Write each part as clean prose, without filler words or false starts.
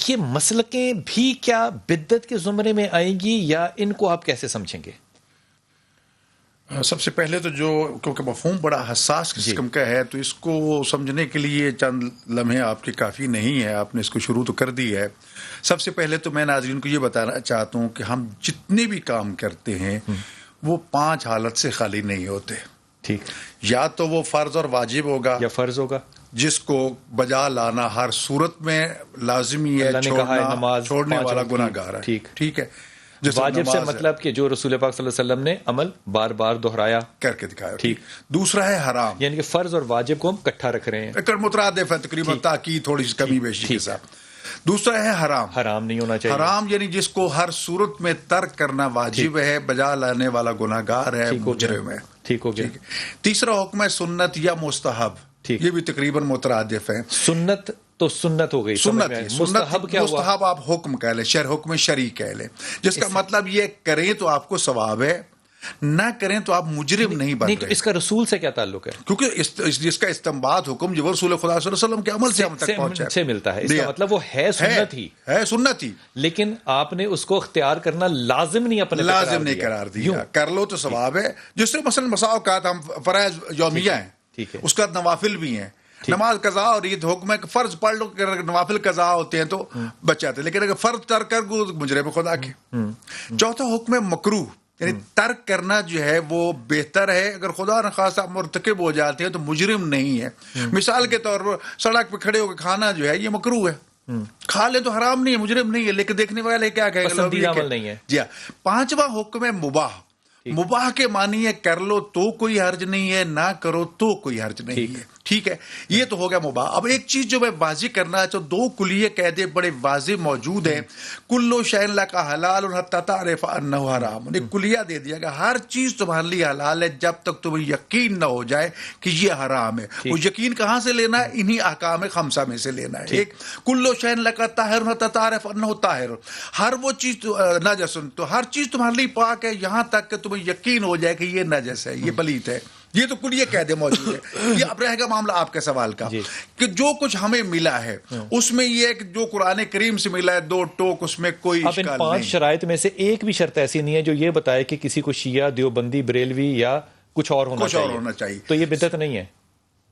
یہ مسلکیں بھی کیا بدعت کے زمرے میں آئیں گی یا ان کو آپ کیسے سمجھیں گے؟ سب سے پہلے تو جو کیونکہ مفہوم بڑا حساس قسم کا ہے تو اس کو سمجھنے کے لیے چند لمحے آپ کے کافی نہیں ہے، آپ نے اس کو شروع تو کر دی ہے۔ سب سے پہلے تو میں ناظرین کو یہ بتانا چاہتا ہوں کہ ہم جتنے بھی کام کرتے ہیں وہ 5 حالت سے خالی نہیں ہوتے۔ ٹھیک، یا تو وہ فرض اور واجب ہوگا یا فرض ہوگا جس کو بجا لانا ہر صورت میں لازمی ہے، اللہ نے کہا ہے نماز چھوڑنے 5 والا وقت کی۔ گناہ گار ہے۔ ٹھیک ہے، جیسے واجب سے نماز ہے، مطلب کہ جو رسول پاک صلی اللہ علیہ وسلم نے عمل بار بار دہرایا کر کے دکھایا۔ ٹھیک۔ دوسرا ہے حرام، یعنی کہ فرض اور واجب کو ہم اکٹھا رکھ رہے ہیں، ایک مترادف ہے تقریباً تاکید تھوڑی سی کمی بیشی کے ساتھ۔ دوسرا ہے حرام، حرام نہیں ہونا چاہیے، حرام یعنی جس کو ہر صورت میں ترک کرنا واجب ہے، بجا لانے والا گناہ گار ہے، مجرم ہے۔ ٹھیک ہو گیا۔ تیسرا حکم ہے سنت یا مستحب، یہ بھی تقریباً مترادف ہے۔ سنت تو سنت ہو گئی، سنت مستحب کیا ہوا؟ مستحب آپ حکم کہہ لیں، حکم شرعی کہہ لیں، جس کا مطلب یہ کریں تو آپ کو ثواب ہے، نہ کریں تو آپ مجرم نہیں بن نہیں تو رہے۔ اس کا رسول سے کیا تعلق ہے؟ کیونکہ جس کا استنباط حکم جو رسول خدا صلی اللہ علیہ وسلم کے عمل سے ہم تک پہنچا سے ملتا ہے، اس کا مطلب وہ ہے سنت ہی، ہے سنت ہی، لیکن آپ نے اس کو اختیار کرنا لازم نہیں اپنے لازم نہیں قرار دیا۔ کر لو تو ثواب ہے، جس سے مثلا مساوقات ہم فرائض یومیہ ہیں، اس کا نوافل بھی ہیں، نماز قضا اور عید حکم ہے کہ فرض پڑھ لو، نوافل قضا ہوتے ہیں تو بچ جاتے ہیں، لیکن اگر فرض ترک کر گو مجرم خدا کے۔ چوتھا حکم ہے مکروہ، یعنی ترک کرنا جو ہے وہ بہتر ہے، اگر خدا نخواستہ مرتکب ہو جاتے ہیں تو مجرم نہیں ہے۔ مثال کے طور پر سڑک پہ کھڑے ہو کے کھانا جو ہے یہ مکروہ ہے، کھا لے تو حرام نہیں ہے، مجرم نہیں ہے، لیکن دیکھنے والے کیا کہیں گے؟ پسندیدہ عمل نہیں ہے۔ جی ہاں۔ پانچواں حکم ہے مباح، مباح کے معنی ہے کر لو تو کوئی حرج نہیں ہے، نہ کرو تو کوئی حرج نہیں ہے۔ ٹھیک ہے، یہ تو ہو گیا مباح۔ اب ایک چیز جو میں واضح کرنا چاہتا ہوں، 2 کلیے قاعدے بڑے واضح موجود ہیں۔ کلو شیء لک حلال حتی تعرف انہ حرام، ایک کلیہ دے دیا کہ ہر چیز تمہارے لیے حلال ہے جب تک تمہیں یقین نہ ہو جائے کہ یہ حرام ہے۔ وہ یقین کہاں سے لینا ہے؟ انہی احکام خمسہ میں سے لینا ہے۔ ایک کلو شیء لک طاہر حتی تعرف انہ طاہر، ہر وہ چیز نجس، تو ہر چیز تمہارے لیے پاک ہے یہاں تک کہ تمہیں یقین ہو جائے کہ یہ نجس ہے، یہ پلیت ہے۔ یہ تو کلیہ قاعدے موجود ہے۔ یہ اب رہے گا معاملہ آپ کے سوال کا کہ جو کچھ ہمیں ملا ہے اس میں یہ ہے کہ جو قرآن کریم سے ملا ہے 2 ٹوک، اس میں کوئی اب ان 5 شرائط میں سے ایک بھی شرط ایسی نہیں ہے جو یہ بتائے کہ کسی کو شیعہ، دیوبندی، بریلوی یا کچھ اور ہونا چاہیے، تو یہ بدعت نہیں ہے؟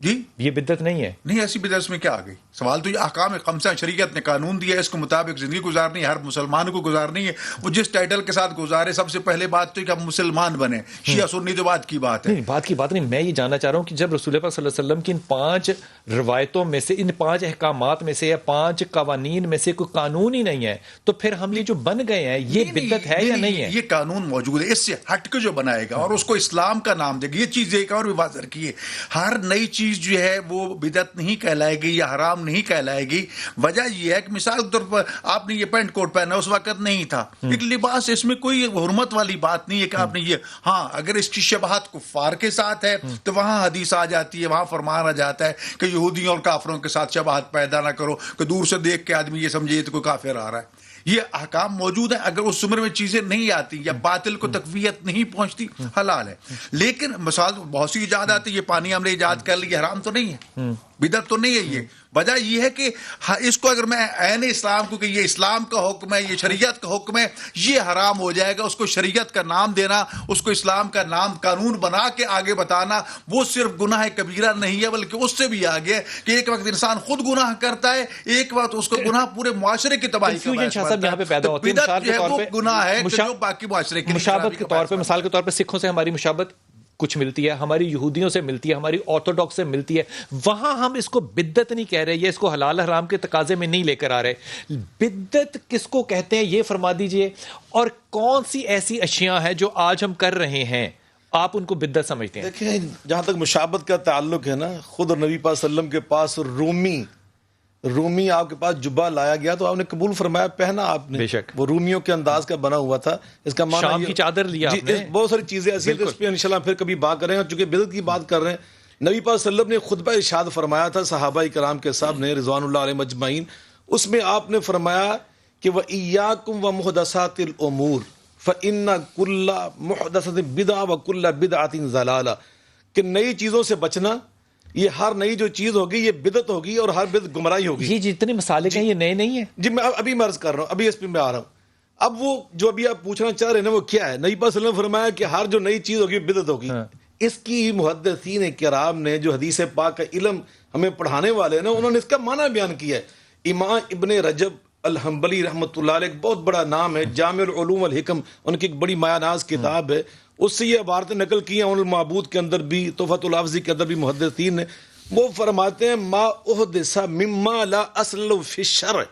جی یہ بدعت نہیں ہے۔ نہیں، ایسی بدعت میں کیا آ گئی؟ سوال تو یہ احکام خمسہ شریعت نے قانون دیا ہے، اس کے مطابق زندگی گزارنی ہے، ہر مسلمان کو گزارنی ہے، وہ جس ٹائٹل کے ساتھ گزارے۔ سب سے پہلے بات تو کہ ہم مسلمان بنے، شیعہ سنی تو بات کی بات ہے۔ نہیں، بات کی بات نہیں، میں یہ جاننا چاہ رہا ہوں کہ جب رسول پاک صلی اللہ علیہ وسلم کی ان 5 روایتوں میں سے، ان 5 احکامات میں سے یا 5 قوانین میں سے کوئی قانون ہی نہیں ہے، تو پھر ہم یہ جو بن گئے ہیں یہ بدعت ہے یا نہیں ہے؟ یہ قانون موجود ہے، اس سے ہٹ کے جو بنائے گا اور اس کو اسلام کا نام دے گا، یہ چیز ایک اور بھی واضح رکھیے، ہر نئی چیز جو ہے وہ بدعت نہیں کہلائے گی یا حرام نہیں کہلائے گی۔ وجہ یہ ہے کہ مثال کے طور پر آپ نے یہ پینٹ کوٹ پہنا اس وقت نہیں تھا، ایک لباس، اس میں کوئی حرمت والی بات نہیں ہے کہ آپ نے یہ، ہاں اگر اس کی شباہت کفار کے ساتھ ہے تو وہاں حدیث آ جاتی ہے، وہاں فرمان آ جاتا ہے کہ یہودیوں اور کافروں کے ساتھ شباہت پیدا نہ کرو کہ دور سے دیکھ کے آدمی یہ سمجھے تو کوئی کافر آ رہا ہے۔ یہ احکام موجود ہیں، اگر اس عمر میں چیزیں نہیں آتی یا باطل کو تقویت نہیں پہنچتی حلال ہے۔ لیکن مثال بہت سی ایجادات ہیں، یہ پانی ہم نے ایجاد کر لی، حرام تو نہیں ہے، بدعت تو نہیں ہے۔ یہ وجہ یہ ہے کہ اس کو اگر میں عین اسلام کو کہ یہ اسلام کا حکم ہے، یہ شریعت کا حکم ہے، یہ حرام ہو جائے گا، اس کو شریعت کا نام دینا، اس کو اسلام کا نام قانون بنا کے آگے بتانا، وہ صرف گناہ کبیرہ نہیں ہے بلکہ اس سے بھی آگے ہے کہ ایک وقت انسان خود گناہ کرتا ہے، ایک وقت اس کو گناہ پورے معاشرے کی تباہی کا باعث بنتا ہے۔ بدعت جو ہے وہ گناہ ہے جو باقی معاشرے کی مشابہت کے طور پہ، مثال کے طور پہ سکھوں سے ہماری مشابہت کچھ ملتی ہے، ہماری یہودیوں سے ملتی ہے، ہماری آرتھوڈاکس سے ملتی ہے، وہاں ہم اس کو بدعت نہیں کہہ رہے، یہ اس کو حلال حرام کے تقاضے میں نہیں لے کر آ رہے۔ بدعت کس کو کہتے ہیں یہ فرما دیجئے، اور کون سی ایسی اشیاء ہیں جو آج ہم کر رہے ہیں آپ ان کو بدعت سمجھتے ہیں؟ دیکھیں، جہاں تک مشابہت کا تعلق ہے نا، خود نبی پاک صلی اللہ علیہ وسلم کے پاس رومی آپ کے پاس جبہ لایا گیا تو آپ نے قبول فرمایا، پہنا آپ نے، بے شک وہ رومیوں کے انداز کا بنا ہوا تھا۔ اس کا معنی شام کی چادر لیا آپ نے، بہت ساری چیزیں ایسی ہیں، اس پہ انشاءاللہ پھر کبھی بات کریں گے۔ چونکہ بدعت کی بات کر رہے ہیں، نبی پاک صلی اللہ علیہ وسلم نے خطبہ ارشاد فرمایا تھا صحابہ کرام کے سامنے رضوان اللہ علیہم اجمعین، اس میں آپ نے فرمایا کہ وَإِيَّاكُمْ وَمُحْدَثَاتِ الْأُمُورِ فَإِنَّ كُلَّ مُحْدَثَةٍ بِدْعَةٍ وَكُلَّ بِدْعَةٍ ضَلَالَةٍ، کہ نئی چیزوں سے بچنا، یہ ہر نئی جو چیز ہوگی یہ بدعت ہوگی اور ہر بدعت گمراہی ہوگی. یہ جتنے مسالک ہیں یہ نئے نہیں ہیں. جی میں ابھی مرض کر رہا ہوں, ابھی اس پہ میں آ رہا ہوں. اب وہ جو ابھی آپ پوچھنا چاہ رہے ہیں نا وہ کیا ہے؟ نبی پاک صلی اللہ علیہ وسلم نے فرمایا کہ ہر جو نئی چیز ہوگی بدعت ہوگی. اس کی محدثین کرام نے جو حدیث پاک کا علم ہمیں پڑھانے والے ہیں نا انہوں نے اس کا معنی بیان کیا ہے. امام ابن رجب الحنبلی رحمۃ اللہ علیہ ایک بہت بڑا نام ہے, جامع العلوم والحکم ان کی ایک بڑی مایہ ناز کتاب ہے, اس سے یہ عبارتیں نقل کی ہیں. ان المعبود کے اندر بھی, تحفۃ الحافظی کے اندر بھی محدثین نے وہ فرماتے ہیں ما احدث مما لا اصل فی الشرع,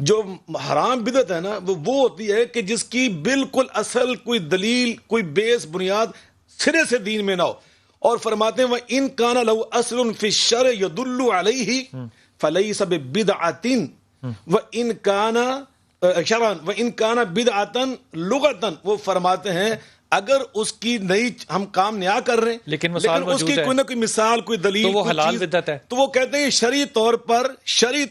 جو حرام بدعت ہے نا وہ ہوتی ہے کہ جس کی بالکل اصل کوئی دلیل کوئی بیس بنیاد سرے سے دین میں نہ ہو. اور فرماتے ہیں وَإِن كَانَ لَهُ أَصْلٌ فِي الشَّرْعِ يَدُلُّ عَلَيْهِ فَلَيْسَ بِبِدْعَةٍ وَإِن كَانَ شرعًا وَإِن كَانَ بِدْعَةً لُغَةً. وہ فرماتے ہیں اگر اس کی نئی ہم کام نیا کر رہے ہیں لیکن مثال اس کی کوئی نہ کوئی مثال کوئی دلیل تو وہ کوئی حلال چیز، بدعت ہے. تو وہ کہتے ہیں شرعی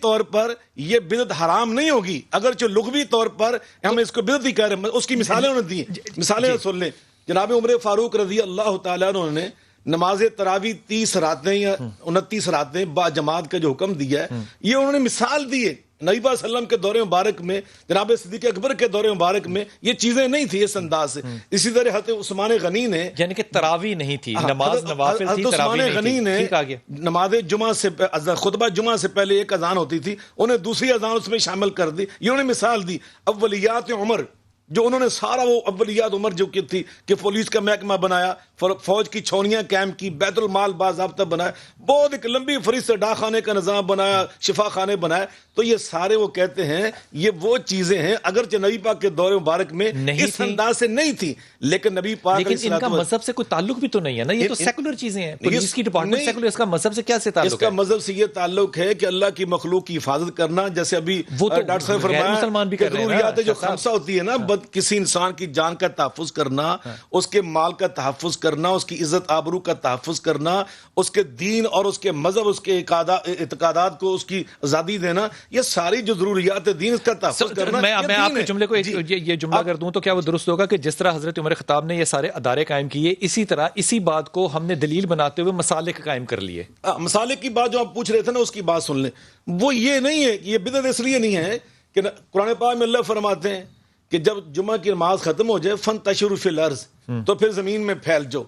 طور پر یہ بدعت حرام نہیں ہوگی, اگرچہ لغوی طور پر ہم اس کو بدعت ہی کہہ رہے ہیں. اس کی مثالیں انہوں نے دی ہیں, مثالیں سن لیں. جناب عمر فاروق رضی اللہ تعالیٰ عنہ نے نماز تراویح 30 راتیں یا 29 راتیں با جماعت کا جو حکم دیا ہے یہ انہوں نے مثال دی ہے. نبی پاک صلی اللہ علیہ وسلم کے دور مبارک میں, جناب صدیق اکبر کے دور مبارک میں یہ چیزیں نہیں تھی اس انداز سے. اسی طرح حضرت عثمان غنی نے, یعنی کہ تراویح نہیں تھی, نماز نوافل تھی, حضرت عثمان تراویح غنی نہیں نے تھی. ٹھیک آ گیا. نماز جمعہ سے خطبہ جمعہ سے پہلے ایک اذان ہوتی تھی, انہیں دوسری اذان اس میں شامل کر دی. یہ انہوں نے مثال دی. اولیات عمر, جو انہوں نے سارا وہ اولیات عمر جو کی تھی کہ پولیس کا محکمہ بنایا, فوج کی چھونیاں قائم کی, بیت المال باضابطہ بنایا, بہت ایک لمبی فہرست ڈاک خانے کا نظام بنایا, شفا خانے بنائے. تو یہ سارے وہ کہتے ہیں یہ وہ چیزیں ہیں اگرچہ نبی پاک کے دور مبارک میں اس انداز سے نہیں تھی, لیکن نبی پاک لیکن ان کا مذہب سے کوئی تعلک بھی تو نہیں ہے نا, یہ تو سیکولر چیزیں ہیں. پولیس کی ڈپارٹمنٹ سیکولر, اس کا مذہب سے کیا سے تعلق ہے؟ اس کا مذہب سے یہ تعلق ہے کہ اللہ کی مخلوق کی حفاظت کرنا. جیسے ابھی وہ تو ڈاکٹر صاحب غیر مسلمان بھی فرمایا کر رہے ہیں نا, ضروریات جو خمسہ ہوتی ہے نا, کسی انسان کی جان کا تحفظ کرنا, اس کے مال کا تحفظ کرنا, اس کی عزت آبرو کا تحفظ کرنا, اس کے دین اور اس کے مذہب اس کے اعتقادات کو اس کی آزادی دینا, یہ ساری جو ضروریات دین اس کا تحفظ کرنا. میں آپ کے جملے کو یہ جملہ کر دوں تو کیا وہ درست ہوگا کہ جس طرح حضرت عمر خطاب نے یہ سارے ادارے قائم کیے, اسی طرح اسی بات کو ہم نے دلیل بناتے ہوئے مسالک قائم کر لیے. مسالک کی بات جو آپ پوچھ رہے تھے نا اس کی بات سن لیں. وہ یہ نہیں ہے کہ یہ بدعت اس لیے نہیں ہے کہ قرآن پاک میں اللہ فرماتے ہیں کہ جب جمعہ کی نماز ختم ہو جائے فانتشروا فی الارض, تو پھر زمین میں پھیل جاؤ.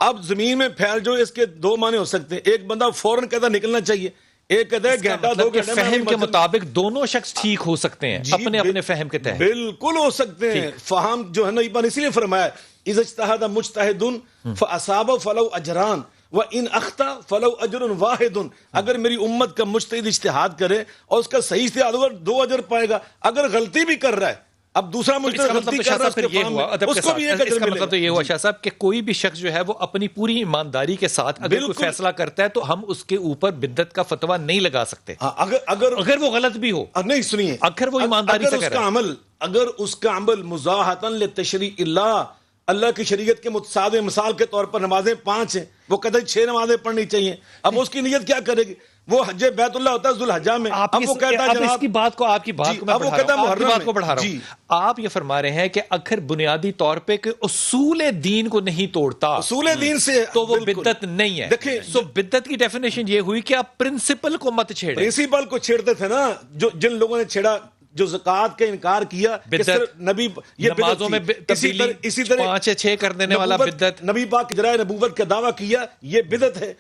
اب زمین میں پھیل جاؤ اس کے دو معنی ہو سکتے ہیں. ایک بندہ فوراً کہتا نکلنا چاہیے, ایک کہتا ہے گھنٹہ دو گھنٹے فہم کے مطابق دونوں شخص ٹھیک ہو سکتے ہیں اپنے اپنے فہم کے تحت. بالکل ہو سکتے ہیں. فہم جو ہے نا یہ اسی لیے فرمایا اذا اجتہد مجتہد فاصاب فلو اجران وان اخطا فلو اجر واحد. اگر میری امت کا مجتہد اجتہاد کرے اور اس کا صحیح اجتہاد ہوگا 2 اجر پائے گا. اگر غلطی بھی کر رہا ہے, اب دوسرا مجتہد غلطی کر رہا ہے اس کو بھی ایک اجر ملے. مطلب تو یہ ہوا شاہ صاحب کہ کوئی بھی شخص جو ہے وہ اپنی پوری ایمانداری کے ساتھ اگر کوئی فیصلہ کرتا ہے تو ہم اس کے اوپر بدعت کا فتویٰ نہیں لگا سکتے اگر وہ غلط بھی ہو. نہیں سنیے, اگر وہ ایمانداری سے کر رہا ہے, اگر اس کا عمل مزاحتاً لتشریع اللہ کی شریعت کے متصادم, مثال کے طور پر نمازیں 5 ہیں, وہ کہتا ہے 6 نمازیں پڑھنی چاہیے. اب اس کی نیت کیا کرے گی؟ وہ حج بیت اللہ ہوتا ہے ذوالحجہ میں, اب وہ کہتا ہے اس کی بات کو آپ کی بات کو میں بڑھا رہا ہوں. آپ یہ فرما رہے ہیں کہ اگر بنیادی طور پہ کہ اصول دین کو نہیں توڑتا, اصول دین سے, تو وہ بدعت نہیں ہے. دیکھیں سو بدعت کی ڈیفینیشن یہ ہوئی کہ آپ پرنسپل کو مت چھیڑیں. پرنسپل کو چھیڑتے تھے نا, جو جن لوگوں نے چھیڑا, جو زکوٰۃ کا انکار کیا, نبی یہ نمازوں میں اسی طرح 5 یا 6 کر دینے والا بدعت, نبی پاک جرائے نبوت کا دعویٰ کیا, یہ بدعت ہے.